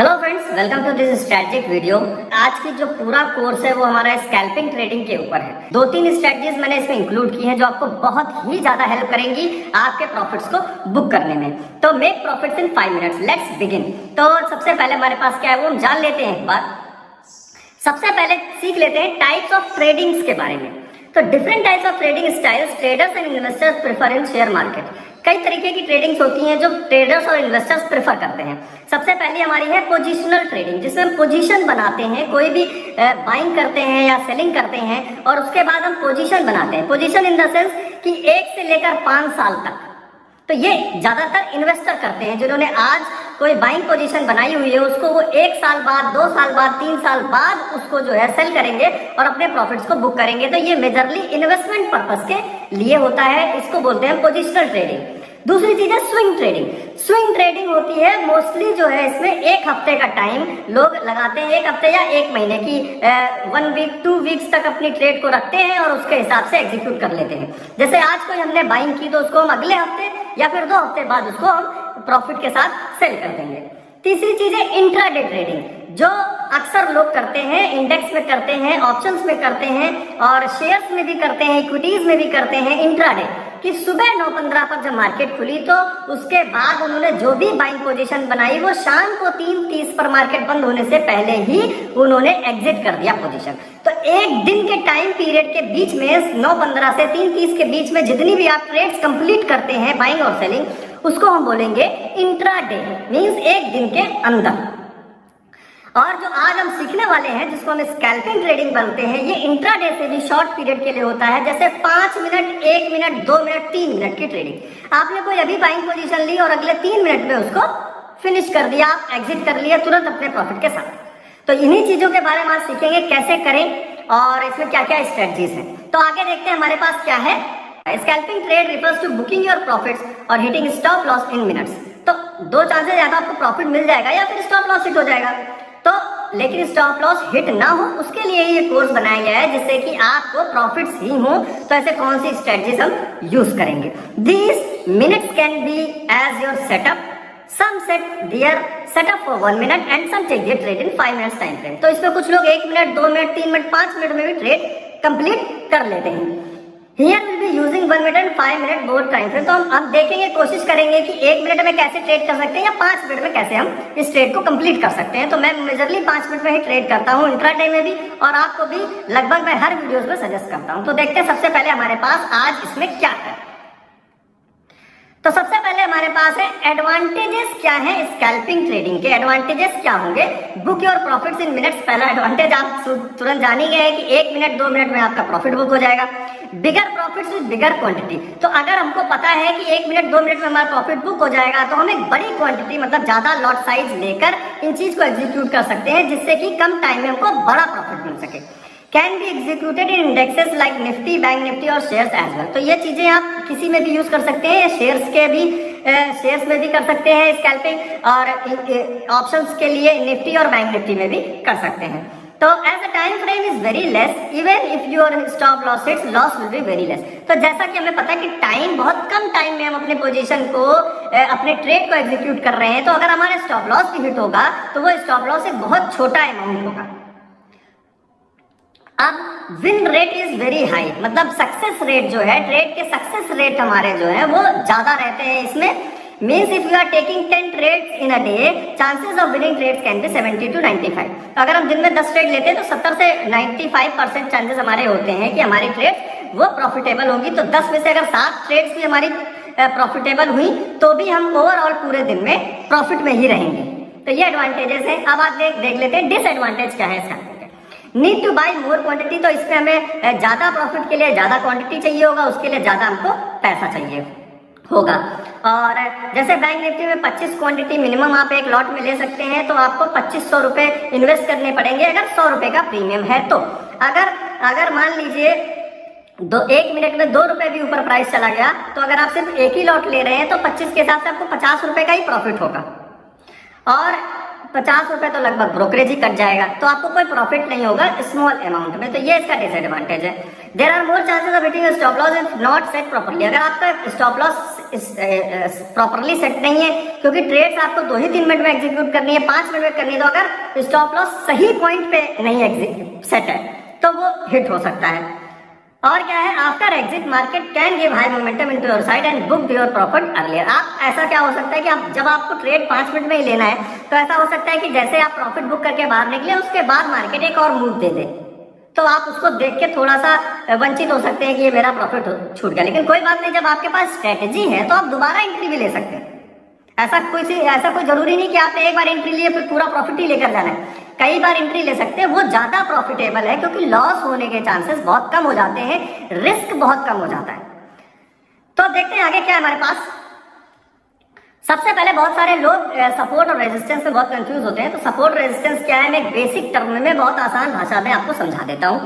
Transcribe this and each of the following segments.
Hello friends, welcome to this strategic video. आज की जो पूरा कोर्स है वो हमारा स्कैल्पिंग ट्रेडिंग के ऊपर है। 2-3 स्ट्रेटजीज मैंने इसमें इंक्लूड की हैं जो आपको बहुत ही ज्यादा हेल्प करेंगी आपके प्रॉफिट्स को बुक करने में। तो make profits in 5 minutes, let's begin. तो सबसे पहले हमारे पास क्या है वो हम जान लेते हैं एक बार। सबसे पहले सीख लेते हैं टाइप्स ऑफ ट्रेडिंग्स के बारे में। तो different types of trading styles traders and investors prefer in share market. कई तरीके की ट्रेडिंग्स होती हैं जो ट्रेडर्स और इन्वेस्टर्स प्रेफर करते हैं। सबसे पहली हमारी है पोजीशनल ट्रेडिंग, जिसमें हम पोजीशन बनाते हैं, कोई भी बाइंग करते हैं या सेलिंग करते हैं और उसके बाद हम पोजीशन बनाते हैं। पोजीशन इन द सेंस कि 1 से लेकर 5 साल तक। तो ये ज्यादातर इन्वेस्टर करते हैं, जिन्होंने आज कोई बाइंग पोजीशन बनाई हुई है उसको वो 1 साल बाद, 2 साल बाद, 3 साल बाद उसको जो है सेल करेंगे और अपने प्रॉफिट्स को बुक करेंगे। तो ये मेजरली इन्वेस्टमेंट पर्पस के लिए होता है, इसको बोलते हैं पोजिशनल ट्रेडिंग। दूसरी चीज है स्विंग ट्रेडिंग। स्विंग ट्रेडिंग होती है मोस्टली जो है इसमें 1 हफ्ते का टाइम लोग लगाते हैं, 1 हफ्ते या 1 महीने की 1 वीक 2 वीक्स तक अपनी ट्रेड को रखते हैं और उसके हिसाब से एग्जीक्यूट कर लेते हैं। जैसे आज कोई हमने बाइंग की तो उसको हम अगले हफ्ते या फिर 2 हफ्ते बाद उसको हम प्रॉफिट के साथ सेल कर देंगे। तीसरी चीज है इंट्राडे ट्रेडिंग, जो अक्सर लोग करते हैं, इंडेक्स में करते हैं, ऑप्शंस में करते हैं और शेयर्स में भी करते हैं, इक्विटीज में भी करते हैं। इंट्राडे कि सुबह 9:15 पर जब मार्केट खुली तो उसके बाद उन्होंने जो भी बाइंग पोजीशन बनाई वो शाम को 3:30 पर मार्केट बंद होने से पहले ही उन्होंने एग्जिट कर दिया पोजीशन। तो एक दिन के टाइम पीरियड के बीच में 9:15 से 3:30 के बीच में जितनी भी आप ट्रेड्स कंप्लीट करते हैं बाइंग और सेलिंग, उसको हम बोलेंगे इंट्राडे, मींस एक दिन के अंदर। और जो आज हम सीखने वाले हैं जिसको हम स्कैल्पिंग ट्रेडिंग बोलते हैं, ये इंट्राडे से भी शॉर्ट पीरियड के लिए होता है। जैसे 5 मिनट, 1 मिनट, 2 मिनट, 3 मिनट की ट्रेडिंग। आपने कोई अभी बाइंग पोजीशन ली और अगले 3 मिनट में उसको फिनिश कर दिया, आप एग्जिट कर लिया तुरंत अपने प्रॉफिट के साथ। तो इन्हीं चीजों के बारे में आज सीखेंगे कैसे करें और इसमें क्या क्या स्ट्रेटजीज हैं। तो आगे देखते हैं हमारे पास क्या है। Scalping trade refers to booking your profits और hitting stop loss in minutes. तो 2 चांसेस, या तो आपको प्रॉफिट मिल जाएगा या फिर स्टॉप लॉस हिट हो जाएगा। तो लेकिन स्टॉप लॉस हिट ना हो उसके लिए ये कोर्स बनाया गया है, जिससे कि आपको प्रॉफिट्स ही हो। तो ऐसे कौन सी स्ट्रेटजीज हम यूज करेंगे। These minutes can be as your setup. Some set their setup for 1 minute and some take their trade in 5 minutes time frame. तो इसमें कुछ लोग 1 मिनट, 2 मिनट, 3 मिनट, 5 मिनट में भी ट्रेड कंप्लीट कर लेते हैं। Here we'll be using 1 minute and 5 minute both time frame. तो हम अब देखेंगे, कोशिश करेंगे कि 1 मिनट में कैसे ट्रेड कर सकते हैं या 5 मिनट में कैसे हम इस ट्रेड को कंप्लीट कर सकते हैं। तो मैं मेजरली 5 मिनट में ही ट्रेड करता हूँ इंट्राडे में भी, और आपको भी लगभग मैं हर वीडियोस में सजेस्ट करता हूँ। तो देखते हैं सबसे पहले हमारे पास आज इसमें क्या है। तो सबसे पहले हमारे पास है एडवांटेजेस क्या है स्कैल्पिंग ट्रेडिंग के। एडवांटेजेस क्या होंगे? Book your profits in minutes. पहला एडवांटेज आप तुरंत जान ही गए कि 1 मिनट 2 मिनट में आपका प्रॉफिट बुक हो जाएगा। बिगर प्रॉफिट्स विद बिगर क्वांटिटी। तो अगर हमको पता है कि 1 मिनट 2 मिनट में हमारा प्रॉफिट बुक हो जाएगा तो हम एक बड़ी क्वांटिटी, मतलब ज्यादा लॉट साइज लेकर इन चीज को एग्जीक्यूट कर सकते हैं, जिससे कि कम टाइम में हमको बड़ा प्रॉफिट मिल सके। Can be executed in indexes like Nifty, bank Nifty और शेयर्स एज वेल। तो ये चीजें आप किसी में भी यूज कर सकते हैं, शेयर्स के भी, शेयर्स में भी कर सकते हैं स्कैल्पिंग, और ऑप्शंस के लिए निफ्टी और बैंक निफ्टी में भी कर सकते हैं। तो as a time frame is very less, even if your stop loss hits, loss will be very less. तो जैसा कि हमें पता है कि टाइम, बहुत कम टाइम में हम अपने पोजीशन को, अपने ट्रेड को एग्जीक्यूट कर रहे हैं, तो अगर हमारे स्टॉप लॉस भी हिट होगा तो वो स्टॉप लॉस एक बहुत छोटा अमाउंट होगा। अब win rate is very high, मतलब सक्सेस रेट जो है, ट्रेड के सक्सेस रेट हमारे जो है वो ज्यादा रहते हैं इसमें। Means if you are taking 10 trades in a day, chances of winning trades can be 70 to 95। तो अगर हम दिन में 10 ट्रेड लेते हैं तो 70 से 95% चांसेस हमारे होते हैं कि हमारी ट्रेड वो प्रॉफिटेबल होगी। तो 10 में से अगर 7 ट्रेड्स भी हमारी प्रॉफिटेबल हुई तो भी हम ओवरऑल पूरे दिन में प्रॉफिट में ही रहेंगे। तो ये एडवांटेजेस है। अब आप देख लेते हैं डिसएडवांटेज क्या है इसका। Need two by more quantity. तो इसमें हमें ज्यादा प्रॉफिट के लिए ज्यादा क्वांटिटी चाहिए होगा, उसके लिए ज्यादा हमको पैसा चाहिए होगा। और जैसे बैंक निफ्टी में 25 क्वांटिटी मिनिमम आप एक लॉट में ले सकते हैं, तो आपको 2500 रुपए इन्वेस्ट करने पड़ेंगे अगर 100 रुपए का प्रीमियम है। तो अगर मान लीजिए 1 मिनट में 2 रुपए भी ऊपर प्राइस चला गया, तो अगर आप सिर्फ एक ही लॉट ले रहे हैं तो 25 के हिसाब से आपको 50 रुपए का ही प्रॉफिट होगा, और 50 रुपए तो लगभग ब्रोकरेज ही कट जाएगा, तो आपको कोई प्रॉफिट नहीं होगा स्मॉल अमाउंट में। तो ये इसका डिसएडवांटेज है। There are more chances of hitting stop loss if not set properly. अगर आपका स्टॉप लॉस प्रॉपरली सेट नहीं है, क्योंकि ट्रेड्स आपको 2 ही 3 मिनट में एग्जीक्यूट करनी है, 5 मिनट में करनी है। तो अगर स्टॉप लॉस सही पॉइंट पे नहीं सेट है तो वो हिट हो सकता है। और क्या है, after exit market can give high momentum into your side and book your profit earlier. आप ऐसा क्या हो सकता है कि आप जब आपको ट्रेड 5 मिनट में ही लेना है तो ऐसा हो सकता है कि जैसे आप प्रॉफिट बुक करके बाहर निकले उसके बाद मार्केट एक और मूव दे दे, तो आप उसको देख के थोड़ा सा वंचित हो सकते हैं कि ये मेरा प्रॉफिट छूट गया। लेकिन कोई बात नहीं, जब आपके पास स्ट्रेटेजी है तो आप दोबारा एंट्री भी ले सकते हैं। ऐसा कोई जरूरी नहीं कि आपने एक बार एंट्री लिए फिर पूरा प्रॉफिट ही लेकर जाना है। कई बार एंट्री ले सकते हैं, वो ज्यादा प्रॉफिटेबल है क्योंकि लॉस होने के चांसेस बहुत कम हो जाते हैं, रिस्क बहुत कम हो जाता है। तो देखते हैं आगे क्या है हमारे पास। सबसे पहले बहुत सारे लोग सपोर्ट और रेजिस्टेंस में बहुत कंफ्यूज होते हैं। तो सपोर्ट रेजिस्टेंस क्या है, मैं एक बेसिक टर्म में बहुत आसान भाषा में आपको समझा देता हूं।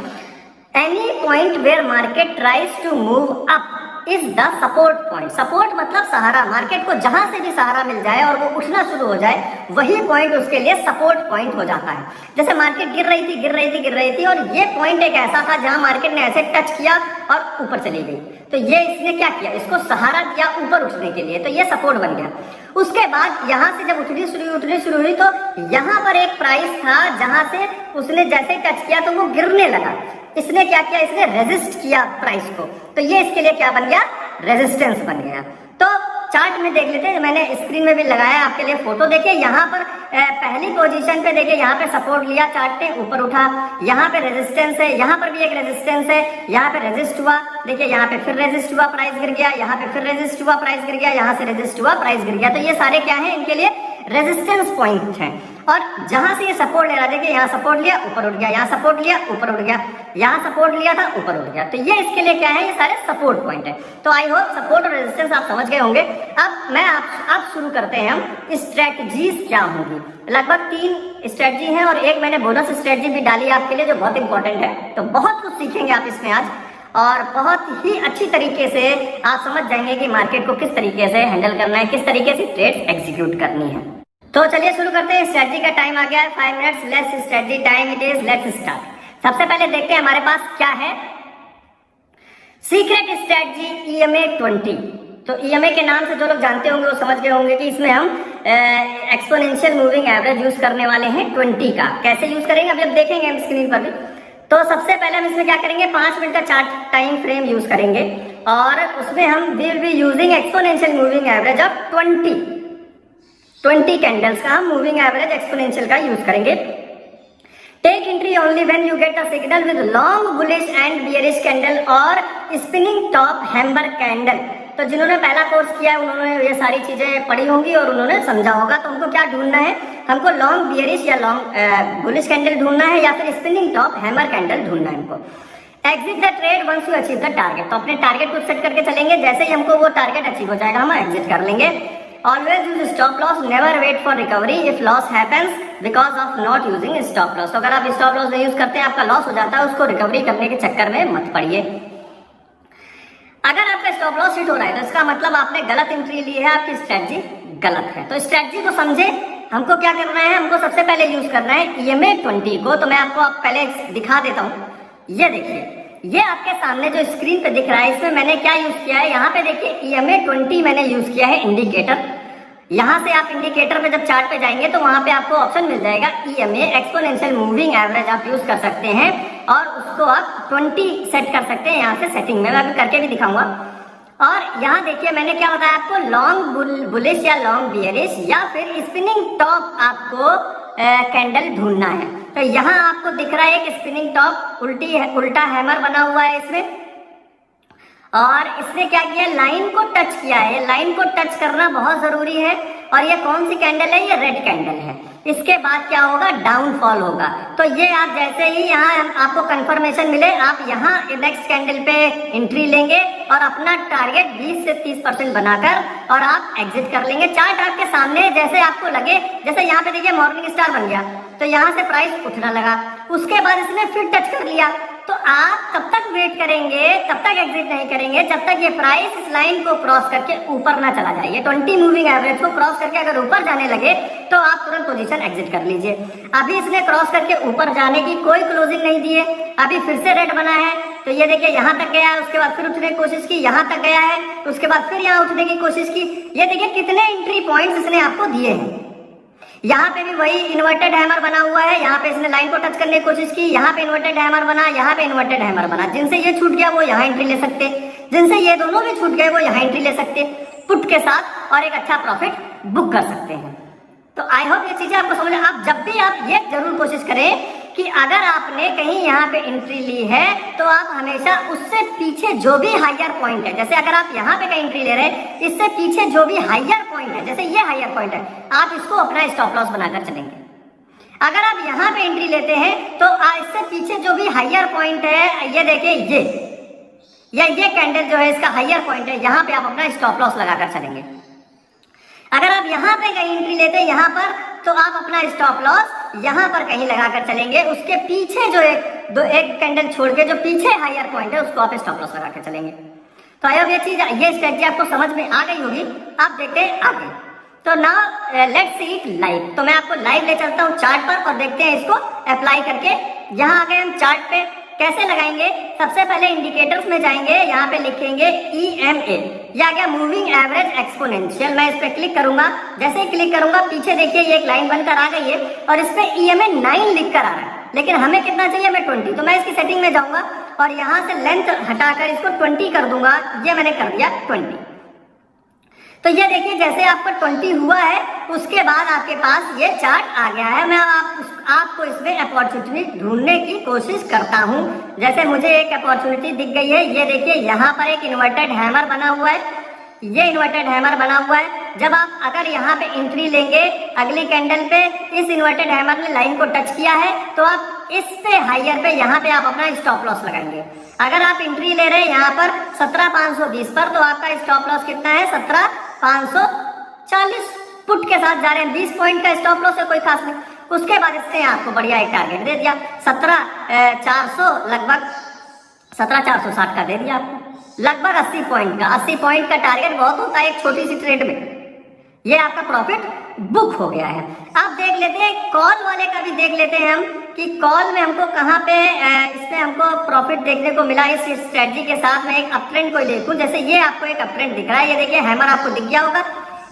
Any point where market tries to move up is the support point. Support मतलब सहारा, मार्केट को जहां से भी सहारा मिल जाए और वो उठना शुरू हो जाए वही पॉइंट उसके लिए सपोर्ट पॉइंट हो जाता है। जैसे मार्केट गिर रही थी और ये पॉइंट एक ऐसा था जहां मार्केट ने ऐसे टच किया और ऊपर चली गई, तो ये इसने क्या किया, इसको सहारा दिया ऊपर उठने के लिए, तो ये सपोर्ट बन गया। उसके बाद यहां से जब उठनी शुरू हुई तो यहां पर एक प्राइस था जहां से उसने जैसे टच किया तो वो गिरने लगा। इसने क्या किया, इसने रेजिस्ट किया प्राइस को, तो ये इसके लिए क्या बन गया, रेजिस्टेंस बन गया। तो चार्ट में देख लेते हैं, मैंने स्क्रीन में भी लगाया आपके लिए फोटो। देखिए यहाँ पर पहली पोजीशन पे देखिए यहाँ पे सपोर्ट लिया, चार्ट ने ऊपर उठा, यहाँ पे रेजिस्टेंस है, यहाँ पर भी एक रेजिस्टेंस है, यहाँ पे रेजिस्ट हुआ, देखिए यहाँ पे फिर रेजिस्ट हुआ, प्राइस गिर गया, यहाँ पे फिर रेजिस्ट हुआ, प्राइस गिर गया, यहाँ से रेजिस्ट हुआ, प्राइस गिर गया। तो ये सारे क्या है, इनके लिए रेजिस्टेंस पॉइंट है। और जहां से ये सपोर्ट ले रहा, देखिए यहाँ सपोर्ट लिया ऊपर उठ गया, यहाँ सपोर्ट लिया ऊपर उठ गया, यहाँ सपोर्ट लिया था ऊपर उठ गया, तो ये इसके लिए क्या है, ये सारे सपोर्ट पॉइंट है। तो आई होप सपोर्ट और रेजिस्टेंस आप समझ गए होंगे। अब शुरू करते हैं हम स्ट्रेटजीज क्या होंगी। लगभग 3 स्ट्रेटजी हैं और एक मैंने बोनस स्ट्रेटजी भी डाली आपके लिए जो बहुत इंपॉर्टेंट है। तो बहुत कुछ सीखेंगे आप इसमें आज और बहुत ही अच्छी तरीके से आप समझ जाएंगे कि मार्केट को किस तरीके से हैंडल करना है, किस तरीके से ट्रेड एग्जीक्यूट करनी है। तो चलिए शुरू करते हैं। स्ट्रेटजी का टाइम आ गया है, 5 minutes, let's strategy time it is, let's start. सबसे पहले देखते हैं हमारे पास क्या है, सीक्रेट स्ट्रेटजी EMA 20। तो EMA के नाम से जो लोग जानते होंगे वो समझ गए होंगे कि इसमें हम एक्सपोनेंशियल मूविंग एवरेज यूज करने वाले हैं 20 का। कैसे यूज करेंगे अभी अब देखेंगे हम स्क्रीन पर भी। तो सबसे पहले हम इसमें क्या करेंगे, 5 मिनट का चार्ट टाइम फ्रेम यूज करेंगे और उसमें हम will be using exponential moving average of 20 candles का हम मूविंग एवरेज एक्सपोनेंशियल का यूज करेंगे। Take entry only when you get a signal with long bullish and bearish candle और स्पिनिंग टॉप हैमर कैंडल। तो जिन्होंने पहला कोर्स किया है उन्होंने ये सारी चीजें पढ़ी होंगी और उन्होंने समझा होगा। तो उनको क्या ढूंढना है, हमको लॉन्ग बियरिश या लॉन्ग बुलिश कैंडल ढूंढना है या फिर स्पिनिंग टॉप हैमर कैंडल ढूंढना है हमको। Exit the trade once you achieve the target. तो अपने टारगेट को सेट करके चलेंगे, जैसे ही हमको वो टारगेट अचीव हो जाएगा हम एग्जिट कर लेंगे। Always use stop loss, never wait for recovery if loss happens because of not using stop loss। तो अगर आप stop loss नहीं यूज करते हैं, आपका लॉस हो जाता है, उसको रिकवरी करने के चक्कर में मत पड़िए। अगर आपका स्टॉप लॉस हिट हो रहा है तो इसका मतलब आपने गलत एंट्री ली है, आपकी स्ट्रेटजी गलत है। तो स्ट्रेटजी को समझे, हमको क्या करना है, हमको सबसे पहले यूज करना है EMA 20 को। तो मैं आपको पहले दिखा देता हूँ, ये देखिए, ये आपके सामने जो स्क्रीन पे दिख रहा है इसमें मैंने क्या यूज किया है, यहाँ पे देखिए EMA 20 मैंने यूज किया है इंडिकेटर। यहाँ से आप इंडिकेटर पे जब चार्ट पे जाएंगे तो वहां पे आपको ऑप्शन मिल जाएगा EMA एक्सपोनेंशियल मूविंग एवरेज आप यूज कर सकते हैं और उसको आप 20 सेट कर सकते हैं यहाँ से सेटिंग में। मैं अभी करके भी दिखाऊंगा। और यहाँ देखिए मैंने क्या बताया आपको, लॉन्ग बुलिश या लॉन्ग बियरिश या फिर स्पिनिंग टॉप आपको कैंडल ढूंढना है। तो यहाँ आपको दिख रहा है एक स्पिनिंग टॉप उल्टा हैमर बना हुआ है इसमें, और इसने क्या किया, लाइन को टच किया है। लाइन को टच करना बहुत जरूरी है। और ये कौन सी कैंडल है, ये रेड कैंडल है। इसके बाद क्या होगा, डाउनफॉल होगा। तो ये आप जैसे ही यहाँ आपको कंफर्मेशन मिले, आप यहाँ नेक्स्ट कैंडल पे एंट्री लेंगे और अपना टारगेट 20 से 30% बनाकर और आप एग्जिट कर लेंगे। चार्ट आपके सामने जैसे आपको लगे, जैसे यहाँ पे देखिए मॉर्निंग स्टार बन गया, तो यहाँ से प्राइस उठना लगा, उसके बाद इसने फिर टच कर लिया। तो आप तब तक वेट करेंगे, तब तक एग्जिट नहीं करेंगे जब तक ये प्राइस इस लाइन को क्रॉस करके ऊपर ना चला जाए। ये 20 मूविंग एवरेज को क्रॉस करके अगर ऊपर जाने लगे तो आप तुरंत पोजीशन एग्जिट कर लीजिए। अभी इसने क्रॉस करके ऊपर जाने की कोई क्लोजिंग नहीं दी है, अभी फिर से रेड बना है, तो ये देखिए यहाँ तक गया है, उसके बाद फिर उठने की कोशिश की, यहाँ तक गया है, उसके बाद फिर यहाँ उठने की कोशिश की। ये देखिए कितने एंट्री पॉइंट्स इसने आपको दिए हैं। यहाँ पे भी वही इन्वर्टेड हैमर बना हुआ है, यहाँ पे इसने लाइन को टच करने की कोशिश की, यहाँ पे इन्वर्टेड हैमर बना, यहाँ पे इन्वर्टेड हैमर बना। जिनसे ये छूट गया वो यहाँ एंट्री ले सकते, जिनसे ये दोनों भी छूट गए वो यहाँ एंट्री ले सकते पुट के साथ और एक अच्छा प्रॉफिट बुक कर सकते हैं। तो आई होप ये चीजें आपको समझ। आप जब भी आप ये जरूर कोशिश करें कि अगर आपने कहीं यहाँ पे एंट्री ली है तो आप हमेशा उससे पीछे जो भी हायर पॉइंट है, जैसे अगर आप यहाँ पे कहीं एंट्री ले रहे हैं, इससे पीछे जो भी हायर पॉइंट है, जैसे ये हायर पॉइंट है, आप इसको अपना स्टॉप लॉस बनाकर चलेंगे। अगर आप यहाँ पे एंट्री लेते हैं तो इससे पीछे जो भी हायर पॉइंट है, ये देखिए ये कैंडल जो है इसका हायर पॉइंट है, यहाँ पे आप अपना स्टॉप लॉस लगाकर चलेंगे। अगर आप यहाँ पे कहीं एंट्री लेते हैं यहाँ पर, तो आप अपना स्टॉप लॉस यहाँ पर कहीं लगाकर चलेंगे। उसके पीछे जो एक कैंडल छोड़ के जो पीछे हायर पॉइंट है उसको आप स्टॉप लॉस लगाकर चलेंगे। तो आई होप ये स्ट्रेटजी आपको समझ में आ गई होगी। आप देखते हैं आगे। तो now let's see it live. तो मैं आपको लाइव ले चलता हूँ चार्ट पर और देखते हैं इसको अप्लाई करके। यहाँ आ गए हम चार्ट पे। कैसे लगाएंगे? सबसे पहले इंडिकेटर्स में जाएंगे, यहाँ पे लिखेंगे EMA, या गया मूविंग एवरेज एक्सपोनेंशियल। मैं इस पे क्लिक करूंगा, जैसे ही क्लिक करूंगा पीछे देखिए ये एक लाइन बनकर आ गई है और इस पे EMA 9 लिख कर आ रहा है, लेकिन हमें कितना चाहिए? हमें 20। तो मैं इसकी सेटिंग में जाऊंगा और यहाँ से लेंथ हटाकर इसको 20 कर दूंगा। ये मैंने कर दिया 20। तो ये देखिए जैसे आपका 20 हुआ है उसके बाद आपके पास ये चार्ट आ गया है। मैं आपको इसमें अपॉर्चुनिटी ढूंढने की कोशिश करता हूँ। जैसे मुझे एक अपॉर्चुनिटी दिख गई है, ये देखिए यहाँ पर एक इन्वर्टेड हैमर बना हुआ है, ये इन्वर्टेड हैमर बना हुआ है। जब आप अगर यहाँ पे एंट्री लेंगे अगली कैंडल पे, इस इन्वर्टेड हैमर ने लाइन को टच किया है तो आप इससे हायर पे यहाँ पे आप अपना स्टॉप लॉस लगाएंगे। अगर आप एंट्री ले रहे हैं यहाँ पर 17,520 पर, तो आपका स्टॉप लॉस कितना है? 17,540 पुट के साथ जा रहे हैं। 20 पॉइंट का स्टॉप लॉस है, कोई खास नहीं। उसके बाद इसने आपको बढ़िया एक टारगेट दे दिया 17,400, लगभग 17,460 का दे दिया आपको, लगभग 80 पॉइंट का। 80 पॉइंट का टारगेट बहुत होता है एक छोटी सी ट्रेड में। ये आपका प्रॉफिट बुक हो गया है। अब देख लेते हैं कॉल वाले का भी, देख लेते हैं हम कि कॉल में हमको कहाँ पे इसमें हमको प्रॉफिट देखने को मिला। इस स्ट्रेटजी के साथ मैं एक अप ट्रेंड को देखूं, जैसे ये आपको एक अप ट्रेंड दिख रहा है, ये देखिए हैमर आपको दिख गया होगा,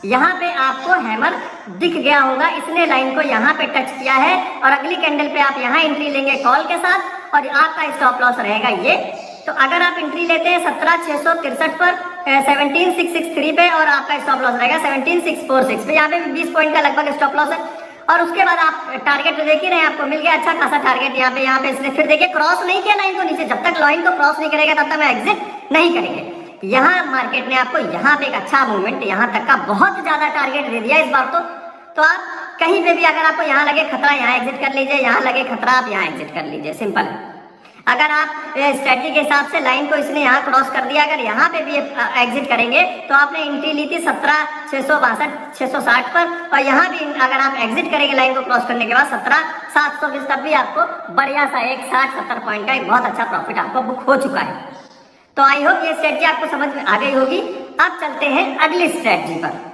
यहाँ पे आपको हैमर दिख गया होगा। इसने लाइन को यहाँ पे टच किया है और अगली कैंडल पे आप यहाँ एंट्री लेंगे कॉल के साथ और आपका स्टॉप लॉस रहेगा ये। तो अगर आप एंट्री लेते हैं 17,663 पर 17,663 पे और आपका स्टॉप लॉस रहेगा 17,646 पे। यहाँ पे 20 पॉइंट का लगभग स्टॉप लॉस है। और उसके बाद आप टारगेट तो देख ही रहे हैं, आपको मिल गया अच्छा खासा टारगेट। यहाँ पे इसने फिर देखिए क्रॉस नहीं किया लाइन को नीचे। जब तक लाइन को क्रॉस नहीं करेगा तब तक मैं एग्जिट नहीं करेंगे। यहाँ मार्केट ने आपको यहाँ पे एक अच्छा मूवमेंट, यहाँ तक का बहुत ज्यादा टारगेट दे दिया इस बार तो आप कहीं पे भी अगर आपको यहाँ लगे खतरा यहाँ एग्जिट कर लीजिए, यहाँ लगे खतरा आप यहाँ एग्जिट कर लीजिए, सिंपल है। अगर आप स्ट्रेटजी के हिसाब से लाइन को इसने यहाँ क्रॉस कर दिया, अगर यहाँ पे भी एग्जिट करेंगे तो आपने एंट्री ली थी 17,662 660 पर और यहाँ भी अगर आप एग्जिट करेंगे लाइन को क्रॉस करने के बाद 17,720, तब भी आपको बढ़िया सा एक 60-70 पॉइंट का एक बहुत अच्छा प्रॉफिट आपको बुक हो चुका है। तो आई होप ये स्ट्रेटजी आपको समझ में आ गई होगी। अब चलते हैं अगली स्ट्रेटजी पर।